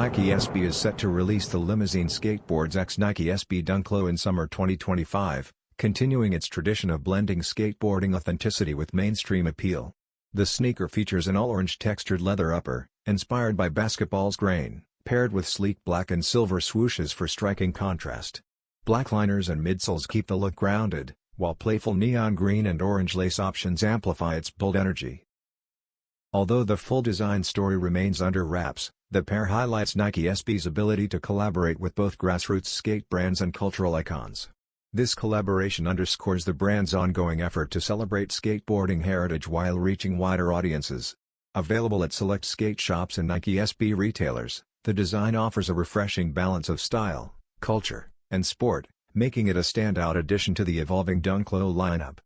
Nike SB is set to release the Limousine Skateboards x Nike SB Dunk Low in summer 2025, continuing its tradition of blending skateboarding authenticity with mainstream appeal. The sneaker features an all-orange textured leather upper, inspired by basketball's grain, paired with sleek black and silver swooshes for striking contrast. Black liners and midsoles keep the look grounded, while playful neon green and orange lace options amplify its bold energy. Although the full design story remains under wraps, the pair highlights Nike SB's ability to collaborate with both grassroots skate brands and cultural icons. This collaboration underscores the brand's ongoing effort to celebrate skateboarding heritage while reaching wider audiences. Available at select skate shops and Nike SB retailers, the design offers a refreshing balance of style, culture, and sport, making it a standout addition to the evolving Dunk Low lineup.